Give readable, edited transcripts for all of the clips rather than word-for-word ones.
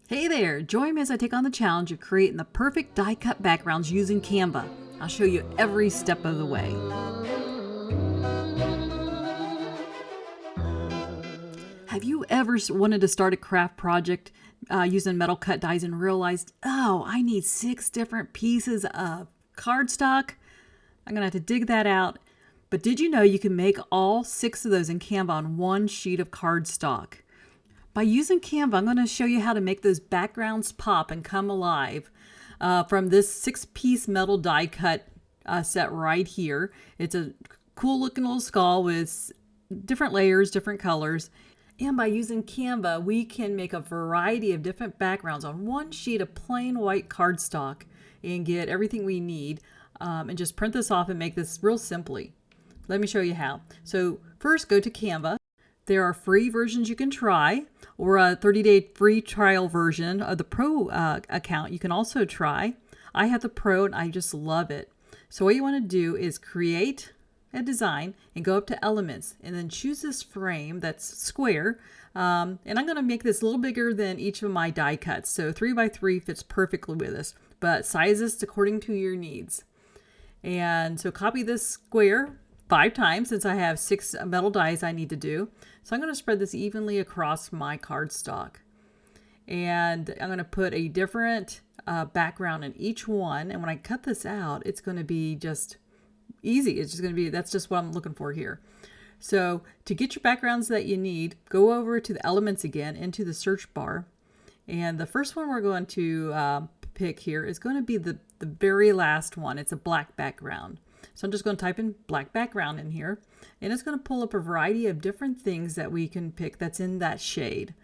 Hey there! Join me as I take on the challenge of creating the perfect die cut backgrounds using Canva. I'll show you every step of the way. Have you ever wanted to start a craft project using metal cut dies and realized, oh, I need 6 different pieces of cardstock? I'm going to have to dig that out. But did you know you can make all 6 of those in Canva on one sheet of cardstock? By using Canva, I'm going to show you how to make those backgrounds pop and come alive from this 6-piece metal die cut set right here. It's a cool looking little skull with different layers, different colors. And by using Canva, we can make a variety of different backgrounds on one sheet of plain white cardstock and get everything we need and just print this off and make this real simply. Let me show you how. So first, go to Canva. There are free versions you can try, or a 30-day free trial version of the Pro account you can also try. I have the Pro and I just love it. So what you want to do is create a design and go up to Elements and then choose this frame that's square. And I'm going to make this a little bigger than each of my die cuts. So 3x3 fits perfectly with this, but size this according to your needs. And so copy this square 5 times since I have 6 metal dies I need to do. So I'm going to spread this evenly across my cardstock. And I'm going to put a different background in each one. And when I cut this out, it's going to be just easy. It's just going to be, that's just what I'm looking for here. So to get your backgrounds that you need, go over to the Elements again into the search bar. And the first one we're going to pick here is going to be the very last one. It's a black background. So I'm just going to type in black background in here, and it's going to pull up a variety of different things that we can pick that's in that shade.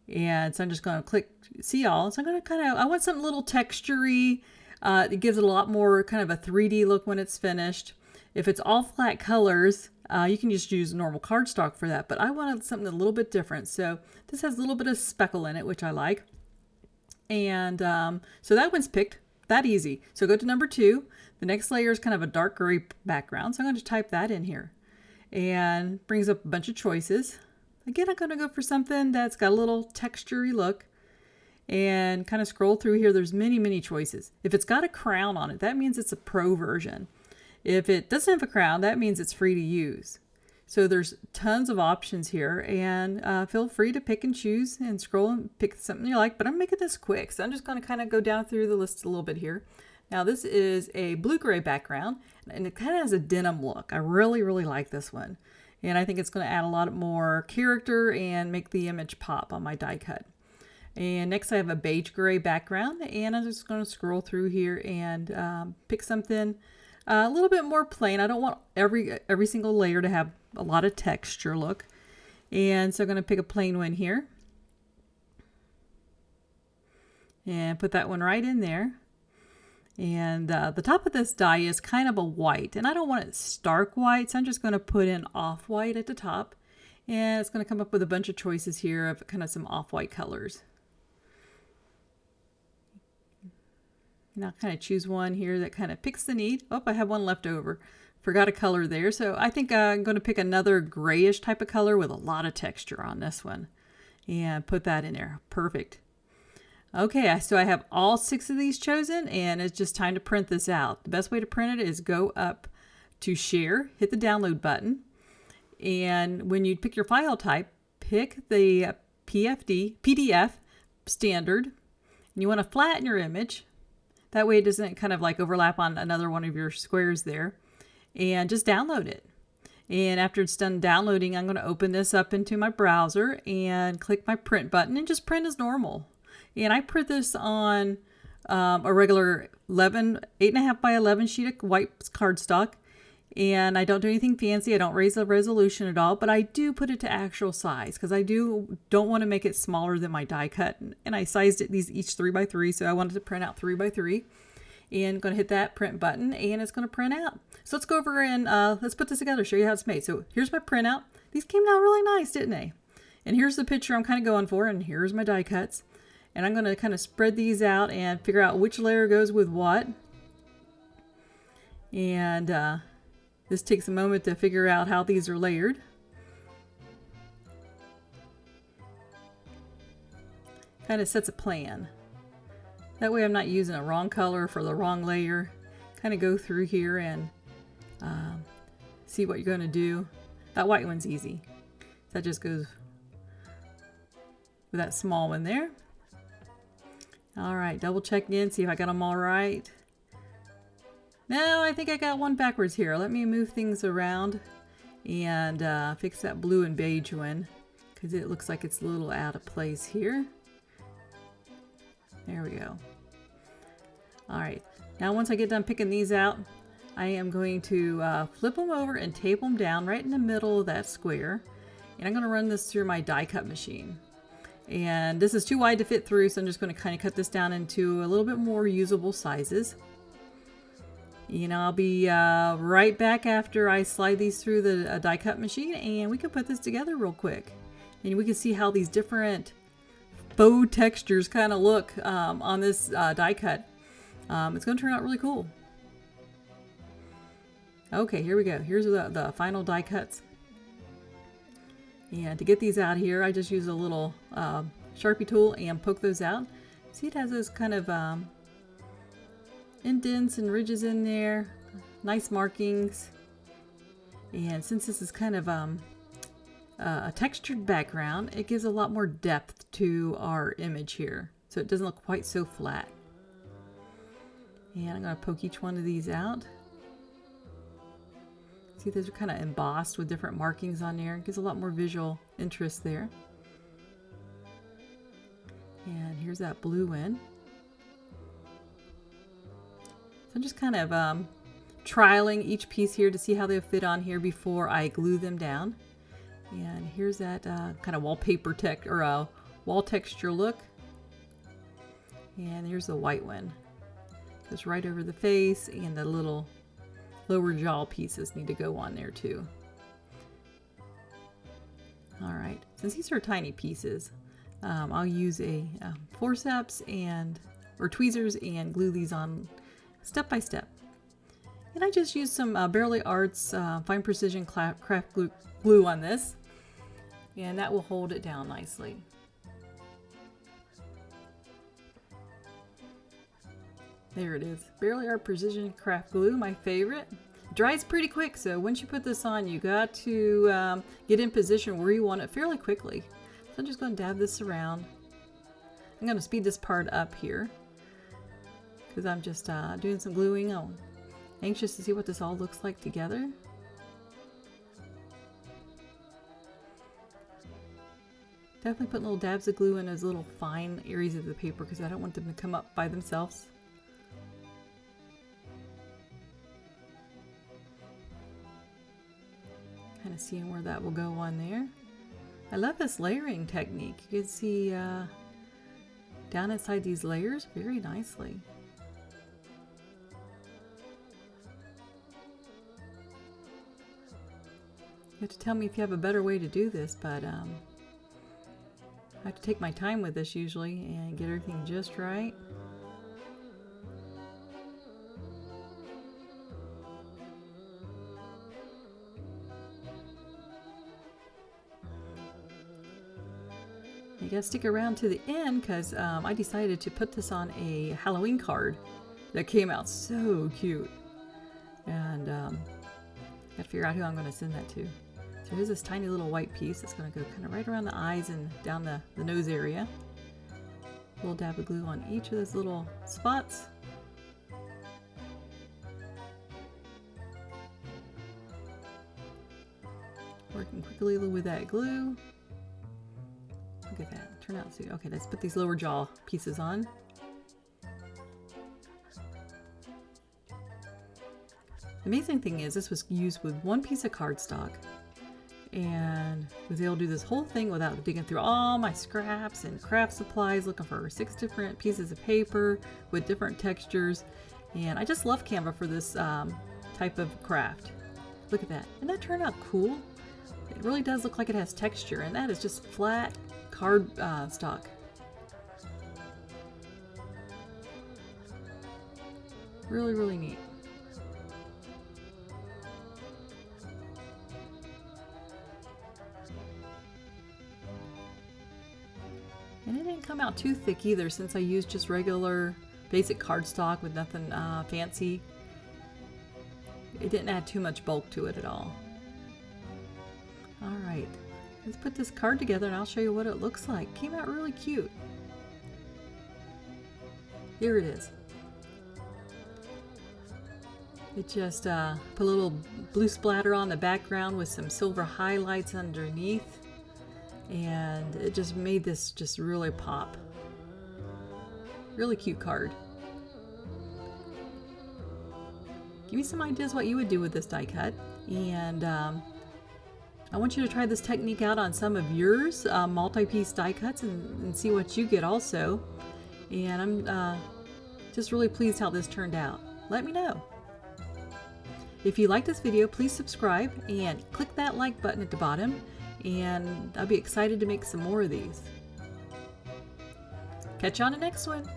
And so I'm just going to click see all. So I'm going to I want something a little textury. It gives it a lot more kind of a 3D look when it's finished. If it's all flat colors, you can just use normal cardstock for that, but I wanted something a little bit different. So this has a little bit of speckle in it, which I like. And so that one's picked. That easy. So go to number 2. The next layer is kind of a dark gray background. So I'm going to type that in here and brings up a bunch of choices. Again, I'm going to go for something that's got a little textury look and kind of scroll through here. There's many choices. If it's got a crown on it, that means it's a pro version. If it doesn't have a crown, that means it's free to use. So there's tons of options here, and feel free to pick and choose and scroll and pick something you like, but I'm making this quick. So I'm just going to kind of go down through the list a little bit here. Now this is a blue-gray background, and it kind of has a denim look. I really like this one. And I think it's going to add a lot more character and make the image pop on my die cut. And next I have a beige gray background, and I'm just going to scroll through here and pick something a little bit more plain. I don't want every single layer to have a lot of texture look. And so I'm going to pick a plain one here. And put that one right in there. And the top of this die is kind of a white. And I don't want it stark white, so I'm just going to put in off-white at the top. And it's going to come up with a bunch of choices here of kind of some off-white colors. And I'll kind of choose one here that kind of picks the need. Oh, I have one left over. Forgot a color there. So I think I'm going to pick another grayish type of color with a lot of texture on this one. And put that in there. Perfect. Okay, so I have all 6 of these chosen, and it's just time to print this out. The best way to print it is go up to Share, hit the download button. And when you pick your file type, pick the PDF standard. And you want to flatten your image. That way it doesn't kind of like overlap on another one of your squares there. And just download it. And after it's done downloading, I'm going to open this up into my browser and click my print button and just print as normal. And I print this on a regular 8.5 by 11 sheet of white cardstock. And I don't do anything fancy. I don't raise the resolution at all, but I do put it to actual size because I don't want to make it smaller than my die cut. And I sized it these each 3x3, so I wanted to print out 3x3. And I'm going to hit that print button, and it's going to print out. So let's go over and let's put this together, show you how it's made. So here's my printout. These came out really nice, didn't they? And here's the picture I'm kind of going for, and here's my die cuts. And I'm going to kind of spread these out and figure out which layer goes with what. And this takes a moment to figure out how these are layered. kind of sets a plan. That way I'm not using a wrong color for the wrong layer. Kind of go through here and see what you're going to do. That white one's easy. That just goes with that small one there. All right, double check in, see if I got them all right. No, I think I got one backwards here. Let me move things around and fix that blue and beige one, because it looks like it's a little out of place here. There we go. All right, now once I get done picking these out, I am going to flip them over and tape them down right in the middle of that square. And I'm going to run this through my die cut machine. And this is too wide to fit through, so I'm just going to kind of cut this down into a little bit more usable sizes. You know, I'll be right back after I slide these through the die cut machine, and we can put this together real quick. And we can see how these different faux textures kind of look on this die cut. It's going to turn out really cool. Okay, here we go. Here's the final die cuts. And to get these out here, I just use a little Sharpie tool and poke those out. See, it has those kind of indents and ridges in there, nice markings. And since this is kind of a textured background, it gives a lot more depth to our image here, so it doesn't look quite so flat. And I'm going to poke each one of these out. See, those are kind of embossed with different markings on there. It gives a lot more visual interest there. And here's that blue one. So I'm just kind of trialing each piece here to see how they fit on here before I glue them down. And here's that kind of wallpaper wall texture look. And here's the white one. Goes right over the face, and the little lower jaw pieces need to go on there too. All right, since these are tiny pieces, I'll use a forceps or tweezers and glue these on step by step. And I just used some Barely Arts fine precision craft glue on this, and that will hold it down nicely. There it is. Barely Art Precision Craft Glue, my favorite. It dries pretty quick, so once you put this on, you got to get in position where you want it fairly quickly. So I'm just going to dab this around. I'm going to speed this part up here because I'm just doing some gluing. I'm anxious to see what this all looks like together. Definitely putting little dabs of glue in those little fine areas of the paper because I don't want them to come up by themselves. Kind of seeing where that will go on there. I love this layering technique. You can see down inside these layers very nicely. You have to tell me if you have a better way to do this, but I have to take my time with this usually and get everything just right. You gotta stick around to the end because I decided to put this on a Halloween card that came out so cute. And gotta figure out who I'm gonna send that to. So here's this tiny little white piece that's gonna go kind of right around the eyes and down the nose area. A little dab of glue on each of those little spots. Working quickly with that glue. Look at that, turn out to, okay, let's put these lower jaw pieces on. The amazing thing is this was used with one piece of cardstock and was able to do this whole thing without digging through all my scraps and craft supplies looking for 6 different pieces of paper with different textures. And I just love Canva for this type of craft. Look at that, and that turned out cool. It really does look like it has texture, and that is just flat card stock. Really, really neat. And it didn't come come out too thick either, since I used just regular basic cardstock with nothing fancy. It didn't add too much bulk to it at all. Alright, let's put this card together and I'll show you what it looks like. Came out really cute. Here it is. It just put a little blue splatter on the background with some silver highlights underneath. And it just made this just really pop. Really cute card. Give me some ideas what you would do with this die cut. And I want you to try this technique out on some of yours, multi-piece die cuts, and see what you get also. And I'm just really pleased how this turned out. Let me know. If you like this video, please subscribe and click that like button at the bottom, and I'll be excited to make some more of these. Catch you on the next one.